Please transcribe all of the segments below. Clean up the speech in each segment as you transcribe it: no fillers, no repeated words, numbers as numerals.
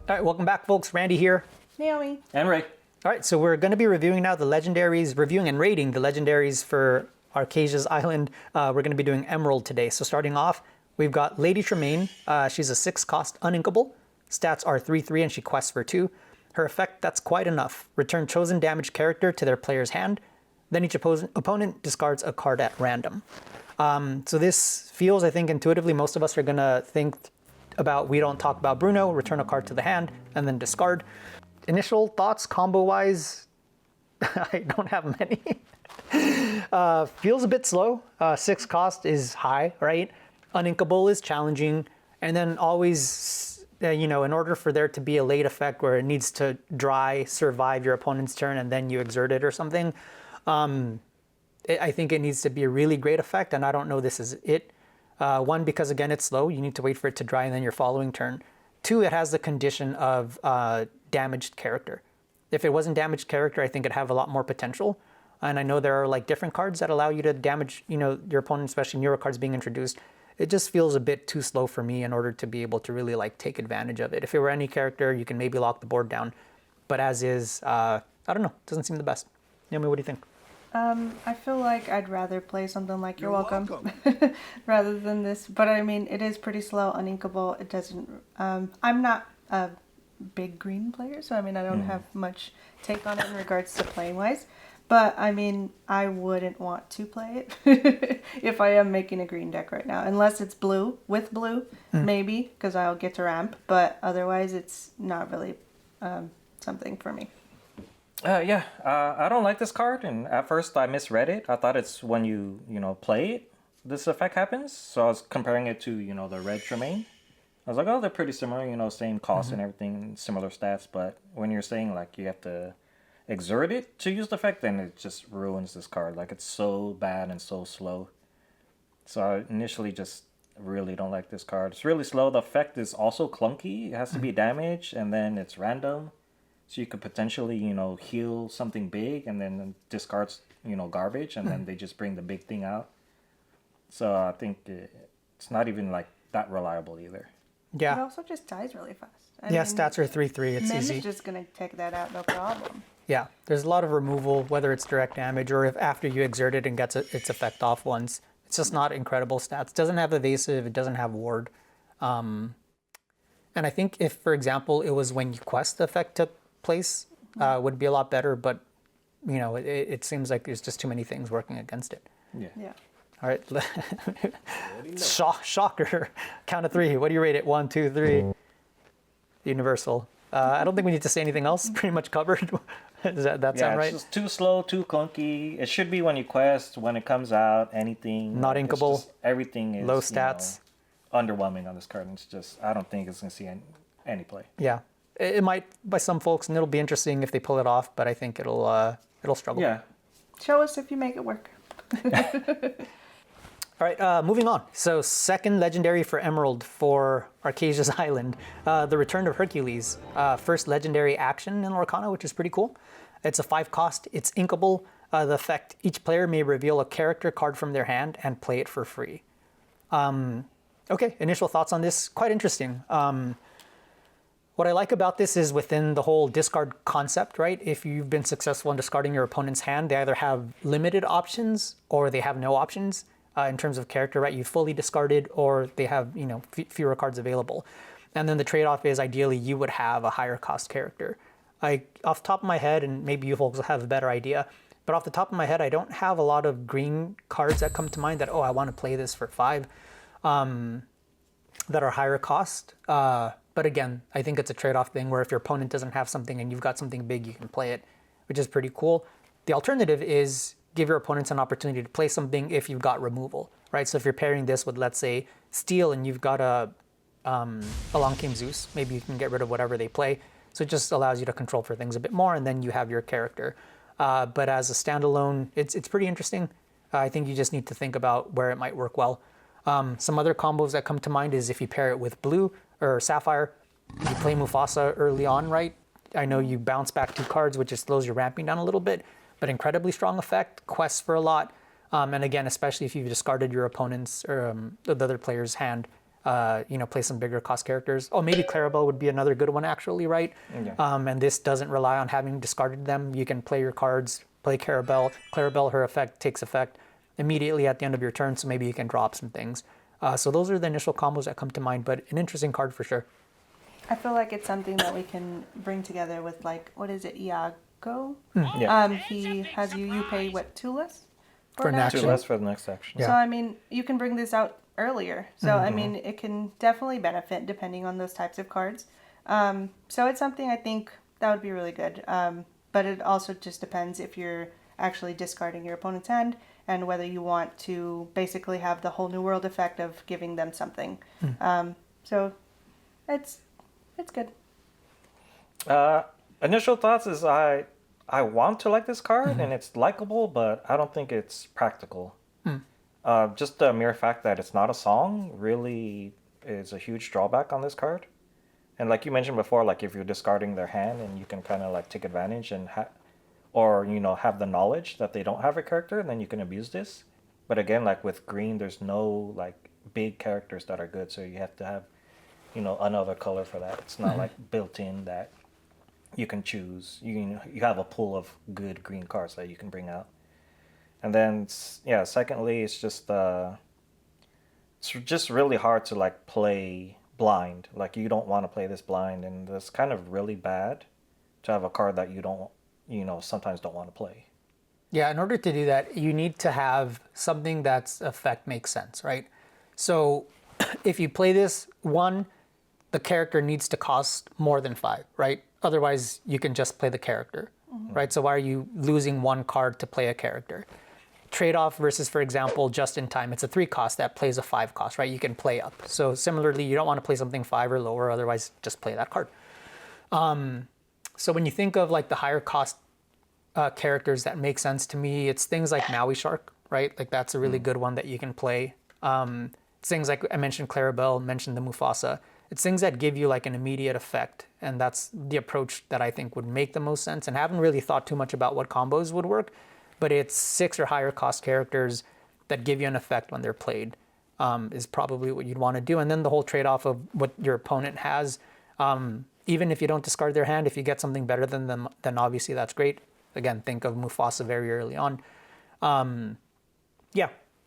All right, welcome back, folks. Randy here. Naomi. And Rey. All right, so we're going to be reviewing now the legendaries, reviewing and rating the legendaries for Archazia's Island. We're going to be doing Emerald today. So starting off, we've got Lady Tremaine. She's a 6-cost uninkable. Stats are 3/3 and she quests for 2. Her effect, that's quite enough. Return chosen damaged character to their player's hand. Then each opponent discards a card at random. So this feels, I think, intuitively, most of us are going to think about, we don't talk about Bruno, return a card to the hand, and then discard. Initial thoughts, combo-wise, I don't have many. Feels a bit slow. 6 cost is high, right? Uninkable is challenging. And then always, in order for there to be a late effect where it needs to dry, survive your opponent's turn, and then you exert it or something, I think it needs to be a really great effect, and I don't know this is it. One, because again, it's slow. You need to wait for it to dry and then your following turn. 2, it has the condition of damaged character. If it wasn't damaged character, I think it'd have a lot more potential. And I know there are like different cards that allow you to damage, your opponent, especially newer cards being introduced. It just feels a bit too slow for me in order to be able to really like take advantage of it. If it were any character, you can maybe lock the board down. But as is, I don't know, doesn't seem the best. Naomi, what do you think? I feel like I'd rather play something like You're Welcome. Rather than this. But I mean, it is pretty slow, uninkable. It doesn't... I'm not a big green player, so I mean, I don't have much take on it in regards to playing-wise. But I mean, I wouldn't want to play it if I am making a green deck right now. Unless it's blue, with blue, maybe, because I'll get to ramp. But otherwise, it's not really something for me. I don't like this card, and at first I misread it. I thought it's when you play it, this effect happens. So I was comparing it to, the red Tremaine. I was like, oh, they're pretty similar, same cost and everything, similar stats. But when you're saying, like, you have to exert it to use the effect, then it just ruins this card. Like, it's so bad and so slow. So I initially just really don't like this card. It's really slow. The effect is also clunky. It has to be damage, and then it's random. So you could potentially, heal something big and then discards, garbage, and then they just bring the big thing out. So I think it's not even like that reliable either. Yeah. It also just dies really fast. I mean, stats are 3/3. It's easy. is just going to take that out, no problem. Yeah, there's a lot of removal, whether it's direct damage or if after you exert it and gets its effect off once. It's just not incredible stats. It doesn't have evasive. It doesn't have ward. And I think if, for example, it was when you quest the effect took place, would be a lot better, but it seems like there's just too many things working against it. Yeah. All right. Shocker. Count of 3. What do you rate it? 1, 2, 3. Universal. I don't think we need to say anything else. Pretty much covered. Does that sound right? It's just too slow, too clunky. It should be when you quest, when it comes out, anything. Not inkable. Everything is low stats. Underwhelming on this card. It's just, I don't think it's going to see any play. Yeah. It might by some folks, and it'll be interesting if they pull it off, but I think it'll struggle. Yeah. Show us if you make it work. All right, moving on. So second legendary for Emerald for Archazia's Island, the Return of Hercules. First legendary action in Lorcana, which is pretty cool. It's a 5 cost. It's inkable. The effect, each player may reveal a character card from their hand and play it for free. Okay, initial thoughts on this. Quite interesting. What I like about this is within the whole discard concept, right? If you've been successful in discarding your opponent's hand, they either have limited options or they have no options in terms of character, right? You fully discarded or they have, fewer cards available. And then the trade-off is ideally you would have a higher cost character. Off the top of my head, and maybe you folks will have a better idea, but off the top of my head, I don't have a lot of green cards that come to mind that, I want to play this for 5 that are higher cost. But again, I think it's a trade-off thing where if your opponent doesn't have something and you've got something big, you can play it, which is pretty cool. The alternative is give your opponents an opportunity to play something if you've got removal, right? So if you're pairing this with, let's say, Steel and you've got Along Came Zeus, maybe you can get rid of whatever they play. So it just allows you to control for things a bit more, and then you have your character. But as a standalone, it's pretty interesting. I think you just need to think about where it might work well. Some other combos that come to mind is if you pair it with Blue or Sapphire, you play Mufasa early on, right? I know you bounce back 2 cards, which just slows your ramping down a little bit, but incredibly strong effect, quests for a lot. And again, especially if you've discarded your opponent's or the other player's hand, play some bigger cost characters. Oh, maybe Clarabelle would be another good one actually, right? Yeah. And this doesn't rely on having discarded them. You can play your cards, play Clarabelle. Clarabelle, her effect takes effect immediately at the end of your turn, so maybe you can drop some things. So those are the initial combos that come to mind, but an interesting card for sure. I feel like it's something that we can bring together with, like, what is it, Iago? Yeah. He has you pay, what, 2 less? For an Two action. less for the next action. Yeah. So, I mean, you can bring this out earlier. So, I mean, it can definitely benefit depending on those types of cards. So it's something I think that would be really good. But it also just depends if you're actually discarding your opponent's hand and whether you want to basically have the whole New World effect of giving them something. So it's good. Initial thoughts is I want to like this card and it's likable, but I don't think it's practical. Just the mere fact that it's not a song really is a huge drawback on this card. And like you mentioned before, like if you're discarding their hand and you can kind of like take advantage and have the knowledge that they don't have a character, then you can abuse this. But again, like with green, there's no like big characters that are good, so you have to have another color for that. It's not like built in that you can choose. You have a pool of good green cards that you can bring out. And then secondly, it's just really hard to like play blind. Like you don't want to play this blind, and it's kind of really bad to have a card that you don't sometimes don't want to play. Yeah, in order to do that, you need to have something that's effect makes sense, right? So if you play this, one, the character needs to cost more than 5, right? Otherwise, you can just play the character, right? So why are you losing one card to play a character? Trade-off versus, for example, Just in Time. It's a 3 cost that plays a 5 cost, right? You can play up. So similarly, you don't want to play something 5 or lower, otherwise just play that card. So when you think of like the higher cost characters that make sense to me, it's things like Maui Shark, right? Like that's a really good one that you can play. It's things like I mentioned Clarabelle, mentioned the Mufasa. It's things that give you like an immediate effect, and that's the approach that I think would make the most sense. And haven't really thought too much about what combos would work, but it's 6 or higher cost characters that give you an effect when they're played is probably what you'd want to do. And then the whole trade-off of what your opponent has. Even if you don't discard their hand, if you get something better than them, then obviously that's great. Again, think of Mufasa very early on.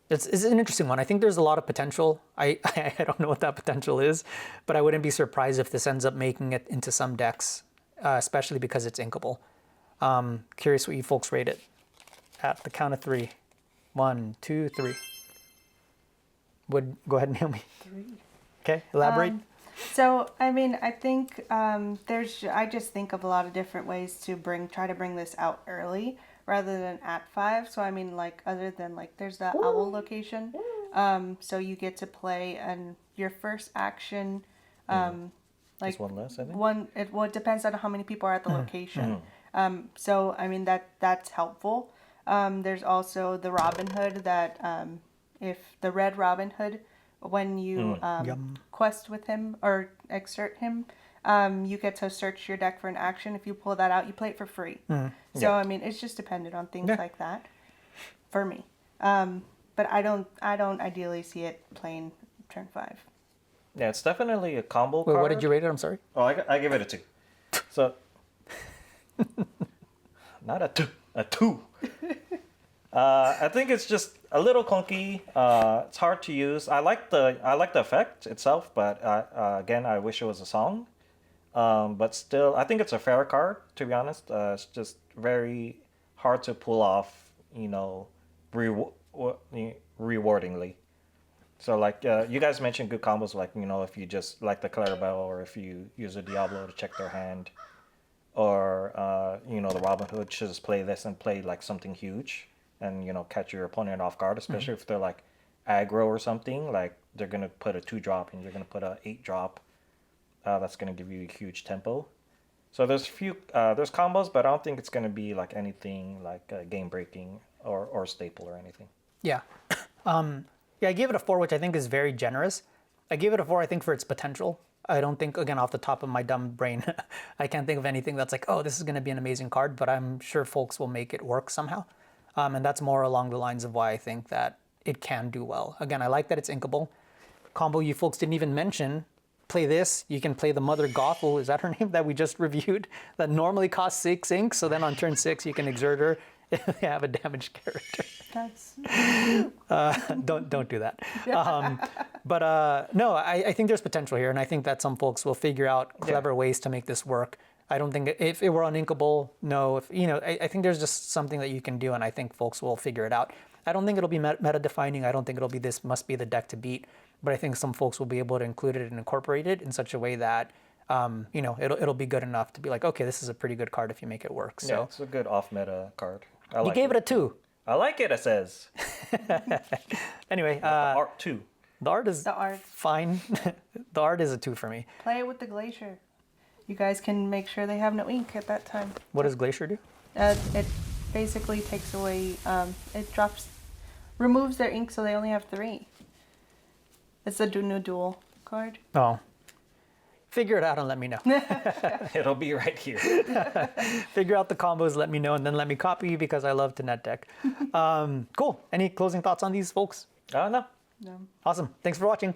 It's an interesting one. I think there's a lot of potential. I don't know what that potential is, but I wouldn't be surprised if this ends up making it into some decks, especially because it's inkable. Curious what you folks rate it at the count of 3. 1, 2, 3. Go ahead, Naomi. 3. Okay, elaborate. So, I mean, I think I just think of a lot of different ways to try to bring this out early rather than at 5. So, I mean, like, other than, like, there's the owl location. So you get to play and your first action, like, There's one less, I think. It depends on how many people are at the location. So, I mean, that's helpful. There's also the Robin Hood that, if the red Robin Hood, when you quest with him or exert him, you get to search your deck for an action. If you pull that out, you play it for free. So I mean, it's just dependent on things like that for me. But I don't ideally see it playing turn 5. Yeah, it's definitely a combo Wait, card. what did you rate it? I'm sorry. Oh, I give it a 2. So not a 2, a 2. I think it's just a little clunky. It's hard to use. I like the effect itself, but again, I wish it was a song. But still, I think it's a fair card, to be honest. It's just very hard to pull off, rewardingly. So like you guys mentioned good combos, like if you just like the Clarabelle, or if you use a Diablo to check their hand, or the Robin Hood should just play this and play like something huge, and catch your opponent off guard, especially if they're like aggro or something. Like they're gonna put a 2-drop and you're gonna put a 8-drop. That's gonna give you a huge tempo. So there's combos, but I don't think it's gonna be like anything like game breaking or staple or anything. Yeah. I gave it a 4, which I think is very generous. I gave it a 4, I think, for its potential. I don't think, again, off the top of my dumb brain, I can't think of anything that's like, oh, this is going to be an amazing card, but I'm sure folks will make it work somehow. And that's more along the lines of why I think that it can do well. Again, I like that it's inkable. combo you folks didn't even mention. Play this, you can play the Mother Gothel, is that her name, that we just reviewed? That normally costs 6 ink, so then on turn 6 you can exert her if they have a damaged character. That's Don't do that. No, I think there's potential here, and I think that some folks will figure out clever ways to make this work. I don't think if it were uninkable, no. If I think there's just something that you can do, and I think folks will figure it out. I don't think it'll be meta defining. I don't think it'll be this must be the deck to beat. But I think some folks will be able to include it and incorporate it in such a way that it'll be good enough to be like, okay, this is a pretty good card if you make it work. So Yeah, it's a good off meta card. I you like gave it a 2. I like it. It says Anyway, art 2. the art is the art. fine. The art is a 2 for me. Play it with the glacier. You guys can make sure they have no ink at that time. What does Glacier do? It basically takes away. It removes their ink, so they only have 3. It's a new duel card. Oh. Figure it out and let me know. It'll be right here. Figure out the combos, let me know, and then let me copy you because I love to net deck. Cool. Any closing thoughts on these folks? No. No. Awesome. Thanks for watching.